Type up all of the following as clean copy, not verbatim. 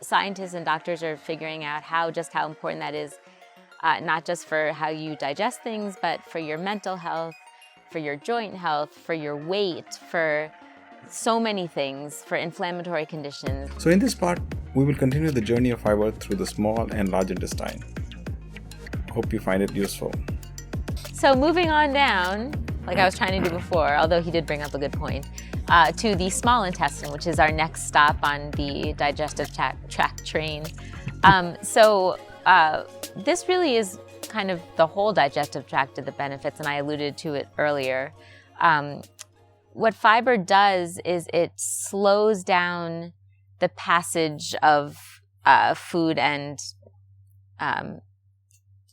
scientists and doctors are figuring out how important that is, not just for how you digest things, but for your mental health, for your joint health, for your weight, for so many things, for inflammatory conditions. So in this part, we will continue the journey of fiber through the small and large intestine. Hope you find it useful. So moving on down, like I was trying to do before, although he did bring up a good point, to the small intestine, which is our next stop on the digestive tract train. This really is kind of the whole digestive tract of the benefits, and I alluded to it earlier. What fiber does is it slows down the passage of food and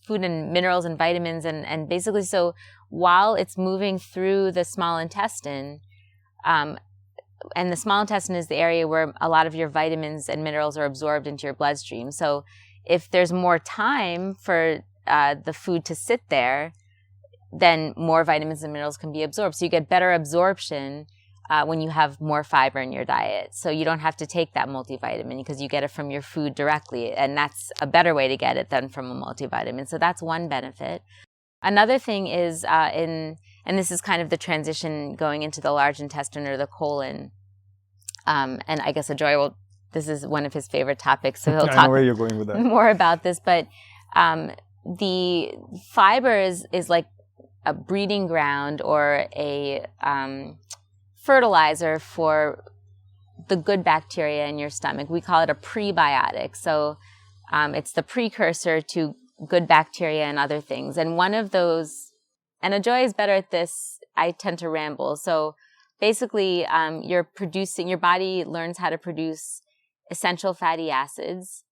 minerals and vitamins, and basically, so while it's moving through the small intestine, and the small intestine is the area where a lot of your vitamins and minerals are absorbed into your bloodstream. So if there's more time for the food to sit there, then more vitamins and minerals can be absorbed. So you get better absorption when you have more fiber in your diet. So you don't have to take that multivitamin because you get it from your food directly. And that's a better way to get it than from a multivitamin. So that's one benefit. Another thing is and this is kind of the transition going into the large intestine or the colon. And I guess Ajoy this is one of his favorite topics. So he'll talk where you're going with that. more about this. But the fiber is like a breeding ground or a fertilizer for the good bacteria in your stomach. We call it a prebiotic. So it's the precursor to good bacteria and other things. And one of those, and Ajoy is better at this, I tend to ramble. So basically, your body learns how to produce essential fatty acids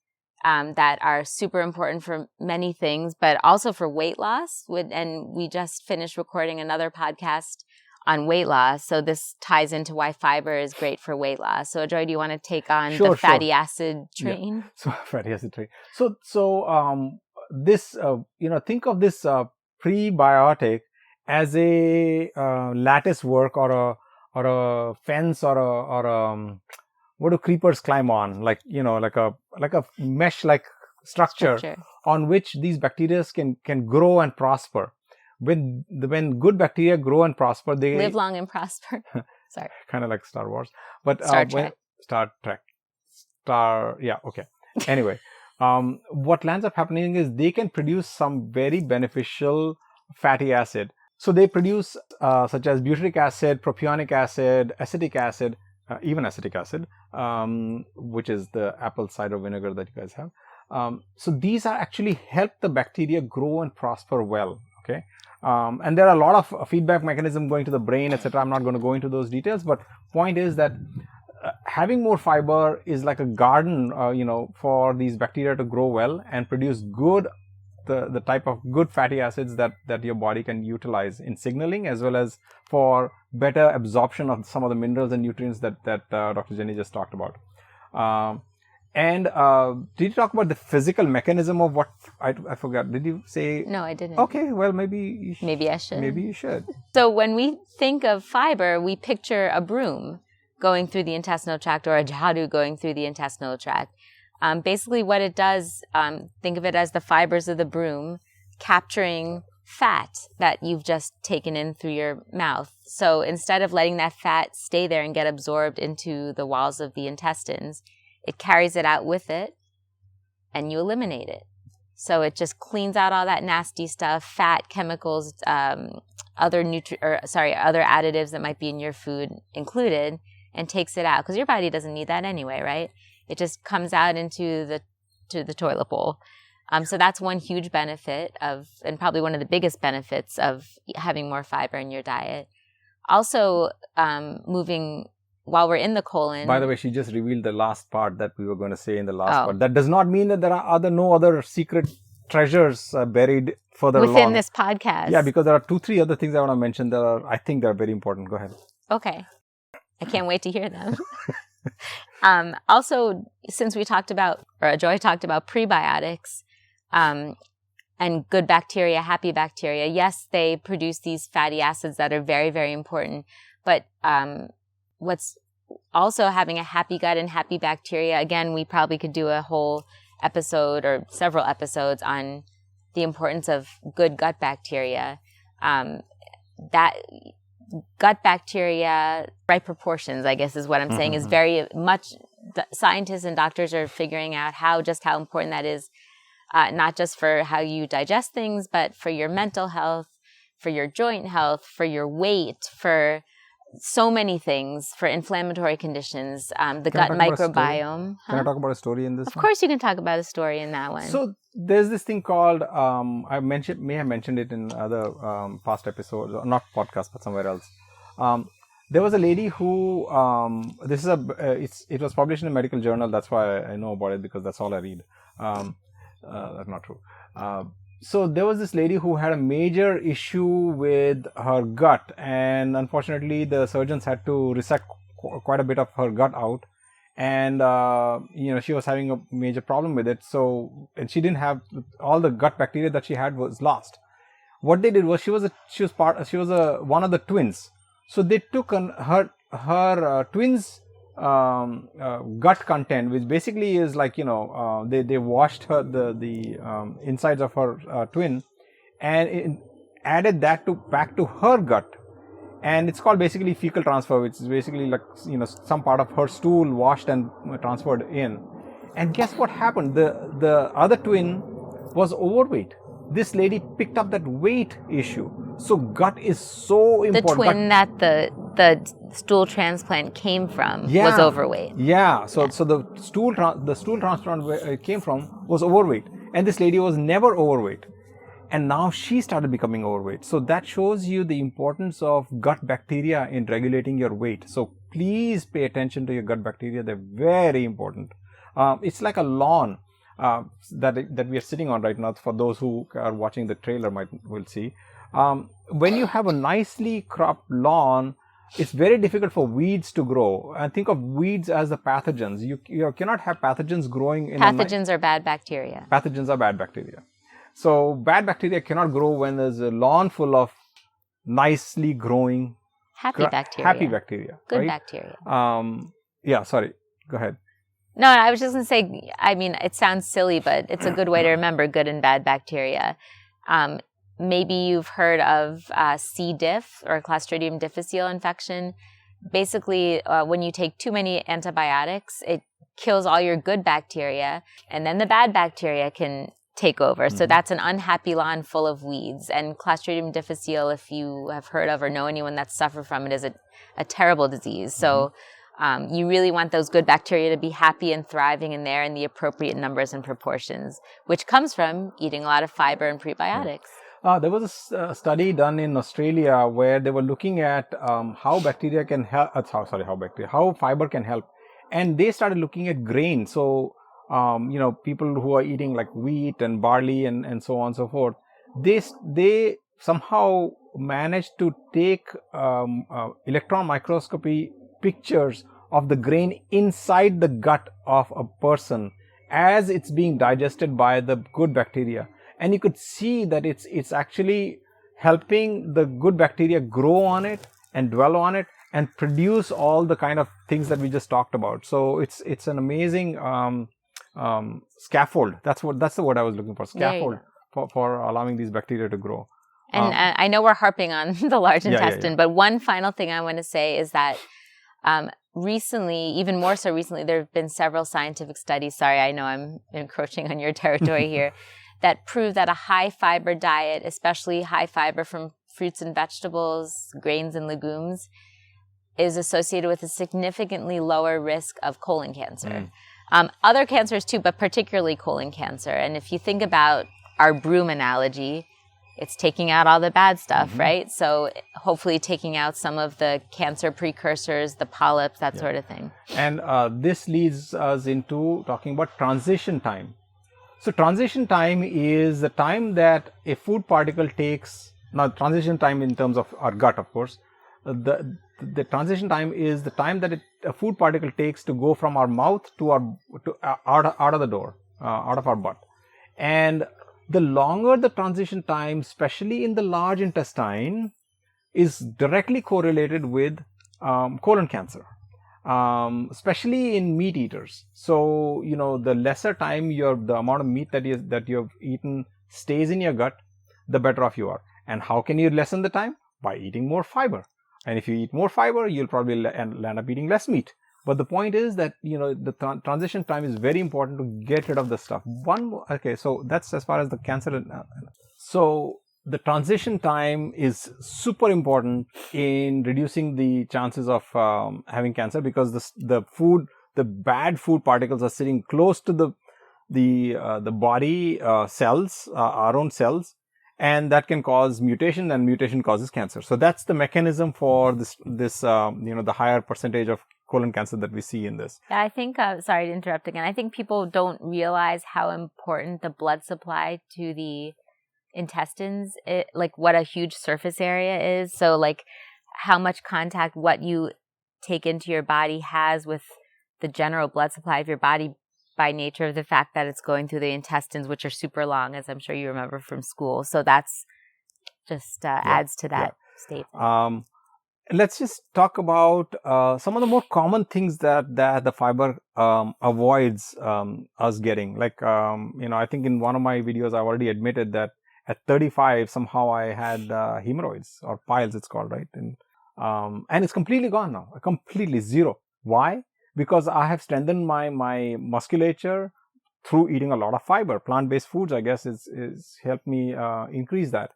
that are super important for many things, but also for weight loss. And we just finished recording another podcast on weight loss. So this ties into why fiber is great for weight loss. So Ajoy, do you want to take on the fatty acid train? Yeah. So fatty acid train. So this, think of this prebiotic as a lattice work or a fence or a what do creepers climb on? Like a mesh-like structure on which these bacteria can grow and prosper. When good bacteria grow and prosper, they live long and prosper. Sorry. Kind of like Star Wars, but Star Trek. Okay. Anyway, what lands up happening is they can produce some very beneficial fatty acid. So they produce such as butyric acid, propionic acid, acetic acid, even acetic acid, which is the apple cider vinegar that you guys have. So these are actually help the bacteria grow and prosper well. Okay. And there are a lot of feedback mechanism going to the brain, etc. I'm not going to go into those details, but point is that having more fiber is like a garden, for these bacteria to grow well and produce the type of good fatty acids that your body can utilize in signaling, as well as for better absorption of some of the minerals and nutrients that Dr. Jenny just talked about. And did you talk about the physical mechanism of what I forgot? Did you say? No, I didn't. Okay, well maybe I should. Maybe you should. So when we think of fiber, we picture a broom going through the intestinal tract or a jhadu going through the intestinal tract. Basically, what it does, think of it as the fibers of the broom capturing fat that you've just taken in through your mouth. So instead of letting that fat stay there and get absorbed into the walls of the intestines, it carries it out with it and you eliminate it. So it just cleans out all that nasty stuff, fat, chemicals, other additives that might be in your food included, and takes it out because your body doesn't need that anyway, right? It just comes out into the toilet bowl. So that's one huge benefit and probably one of the biggest benefits of having more fiber in your diet. Also, moving while we're in the colon. By the way, she just revealed the last part that we were going to say in the last part. That does not mean that there are no other secret treasures buried further along. Within this podcast. Yeah, because there are 2-3 other things I want to mention I think they're very important. Go ahead. Okay. I can't wait to hear them. Also, since Ajoy talked about prebiotics and good bacteria, happy bacteria, yes, they produce these fatty acids that are very, very important. But also having a happy gut and happy bacteria. Again, we probably could do a whole episode or several episodes on the importance of good gut bacteria. That gut bacteria, right proportions, I guess is what I'm saying, is very much, scientists and doctors are figuring out how important that is, not just for how you digest things, but for your mental health, for your joint health, for your weight, for so many things, for inflammatory conditions, the gut microbiome. Can I talk about a story in this Of course you can talk about a story in that one. So there's this thing called, I may have mentioned it in other past episodes, or not podcast, but somewhere else. There was a lady who, it was published in a medical journal, that's why I know about it, because that's all I read. That's not true. So there was this lady who had a major issue with her gut, and unfortunately the surgeons had to resect quite a bit of her gut out, and she was having a major problem with it. So, and she didn't have, all the gut bacteria that she had was lost. What they did was, she was one of the twins. So they took her twins gut content, which basically is like, they washed her the insides of her twin, and added that back to her gut, and it's called basically fecal transfer, which is basically like some part of her stool washed and transferred in. And guess what happened? The other twin was overweight. This lady picked up that weight issue. So gut is so important. The twin that the stool transplant came from was overweight. Yeah. So the stool transplant where it came from was overweight, and this lady was never overweight, and now she started becoming overweight. So that shows you the importance of gut bacteria in regulating your weight. So please pay attention to your gut bacteria. They're very important. It's like a lawn that we are sitting on right now. For those who are watching the trailer will see. When you have a nicely cropped lawn, it's very difficult for weeds to grow. And think of weeds as the pathogens. You cannot have pathogens growing in pathogens are bad bacteria. Pathogens are bad bacteria. So bad bacteria cannot grow when there's a lawn full of nicely growing happy bacteria. Good right? bacteria. Yeah, sorry. Go ahead. No, I was just going to say, I mean, it sounds silly, but it's a good way to remember good and bad bacteria. Maybe you've heard of C. diff, or Clostridium difficile infection. Basically, when you take too many antibiotics, it kills all your good bacteria, and then the bad bacteria can take over. So that's an unhappy lawn full of weeds. And Clostridium difficile, if you have heard of or know anyone that's suffered from it, is a terrible disease. So you really want those good bacteria to be happy and thriving in there in the appropriate numbers and proportions, which comes from eating a lot of fiber and prebiotics. There was a study done in Australia where they were looking at how bacteria can help. How fiber can help, and they started looking at grain. So people who are eating like wheat and barley and so on and so forth, they somehow managed to take electron microscopy pictures of the grain inside the gut of a person as it's being digested by the good bacteria. And you could see that it's actually helping the good bacteria grow on it and dwell on it and produce all the kind of things that we just talked about. So it's an amazing scaffold. That's the word I was looking for. Scaffold for allowing these bacteria to grow. And I know we're harping on the large intestine, but one final thing I want to say is that recently, even more so recently, there have been several scientific studies. Sorry, I know I'm encroaching on your territory here. That prove that a high fiber diet, especially high fiber from fruits and vegetables, grains and legumes, is associated with a significantly lower risk of colon cancer. Other cancers too, but particularly colon cancer. And if you think about our broom analogy, it's taking out all the bad stuff, right? So hopefully taking out some of the cancer precursors, the polyps, that sort of thing. And this leads us into talking about transition time. So transition time is the time that a food particle takes. Now, transition time in terms of our gut, of course. The transition time is the time that a food particle takes to go from our mouth to out of the door, out of our butt. And the longer the transition time, especially in the large intestine, is directly correlated with colon cancer. especially in meat eaters. So, the lesser time the amount of meat that you've eaten stays in your gut, the better off you are. And how can you lessen the time? By eating more fiber. And if you eat more fiber, you'll probably land up eating less meat. But the point is that, the transition time is very important to get rid of the stuff. Okay, so that's as far as the cancer. So the transition time is super important in reducing the chances of having cancer, because the bad food particles are sitting close to the body cells, our own cells, and that can cause mutation, and mutation causes cancer. So that's the mechanism for this the higher percentage of colon cancer that we see in this. Yeah, I think, sorry to interrupt again, I think people don't realize how important the blood supply to the intestines, like what a huge surface area is. So like how much contact what you take into your body has with the general blood supply of your body, by nature of the fact that it's going through the intestines, which are super long, as I'm sure you remember from school. So that's just adds to that statement. Let's just talk about some of the more common things that the fiber avoids us getting. Like, I think in one of my videos, I already admitted that at 35, somehow I had hemorrhoids, or piles, it's called, right? And it's completely gone now, completely zero. Why? Because I have strengthened my musculature through eating a lot of fiber. Plant-based foods, I guess, is helped me increase that.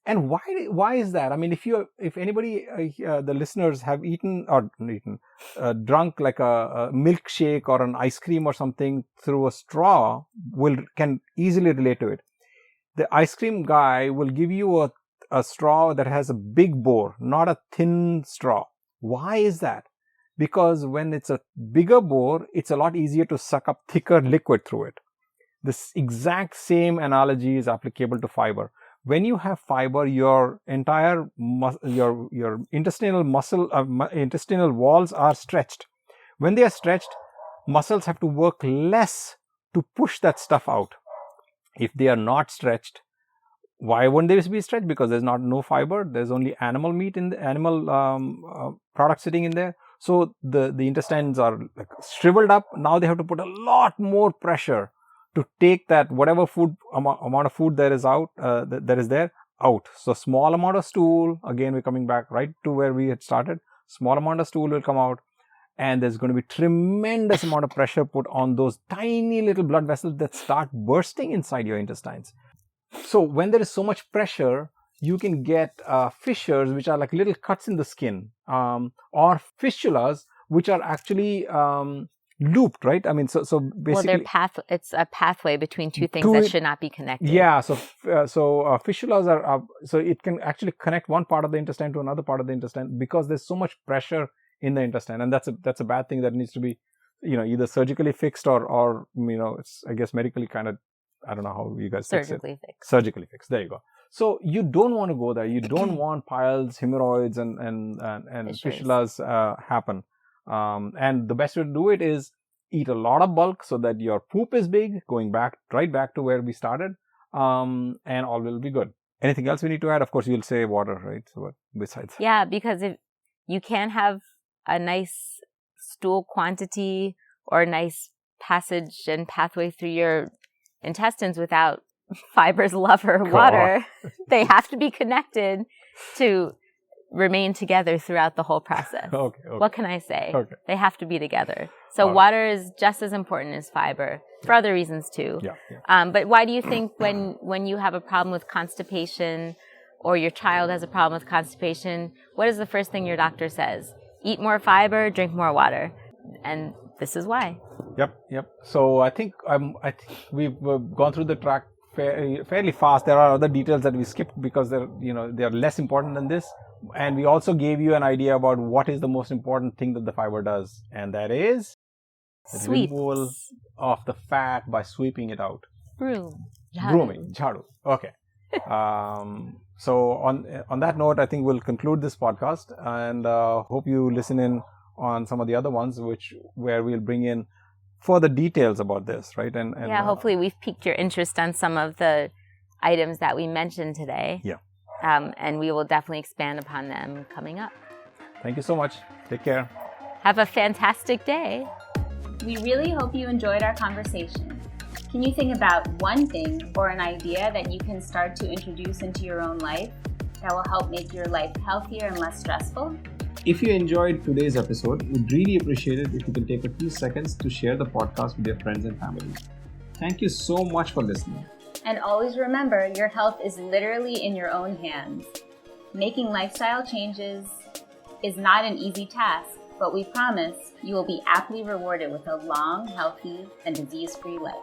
And why is that? I mean, if anybody, the listeners have drunk like a milkshake or an ice cream or something through a straw, can easily relate to it. The ice cream guy will give you a straw that has a big bore, not a thin straw. Why is that? Because when it's a bigger bore, it's a lot easier to suck up thicker liquid through it. This exact same analogy is applicable to fiber. When you have fiber, your entire your intestinal intestinal walls are stretched. When they are stretched, muscles have to work less to push that stuff out. If they are not stretched, why wouldn't they be stretched? Because there's no fiber. There's only animal meat in the animal product sitting in there. So the intestines are like shriveled up. Now they have to put a lot more pressure to take that whatever food amount of food there is out out. So small amount of stool. Again, we're coming back right to where we had started. Small amount of stool will come out, and there's going to be tremendous amount of pressure put on those tiny little blood vessels that start bursting inside your intestines. So when there is so much pressure, you can get fissures, which are like little cuts in the skin, or fistulas, which are actually looped, right? I mean, so basically, it's a pathway between two things that should not be connected. Yeah. So fistulas are so it can actually connect one part of the intestine to another part of the intestine, because there's so much pressure in the intestine, and that's a bad thing that needs to be, either surgically fixed or it's, I guess, medically kind of, I don't know how you guys fix it. Surgically fixed. There you go. So you don't want to go there. You don't want piles, hemorrhoids, and fistulas happen. And the best way to do it is eat a lot of bulk so that your poop is big, going right back to where we started, and all will be good. Anything else we need to add? Of course, you'll say water, right? So what besides? Yeah, because if you can't have a nice stool quantity or a nice passage and pathway through your intestines without fibers, love, or water, they have to be connected to remain together throughout the whole process. Okay. What can I say? Okay. They have to be together. So water is just as important as fiber for other reasons too. Yeah. But why do you think when you have a problem with constipation, or your child has a problem with constipation, what is the first thing your doctor says? Eat more fiber, drink more water. And this is why. Yep. So I think we've gone through the track fairly fast. There are other details that we skipped because they're less important than this. And we also gave you an idea about what is the most important thing that the fiber does, and that is the removal of the fat by sweeping it out. Grooming, jhadu. Okay. So on that note, I think we'll conclude this podcast, and hope you listen in on some of the other ones, where we'll bring in further details about this, right? And hopefully we've piqued your interest on some of the items that we mentioned today. Yeah. And we will definitely expand upon them coming up. Thank you so much. Take care. Have a fantastic day. We really hope you enjoyed our conversation. Can you think about one thing or an idea that you can start to introduce into your own life that will help make your life healthier and less stressful? If you enjoyed today's episode, we'd really appreciate it if you can take a few seconds to share the podcast with your friends and family. Thank you so much for listening. And always remember, your health is literally in your own hands. Making lifestyle changes is not an easy task, but we promise you will be aptly rewarded with a long, healthy, and disease-free life.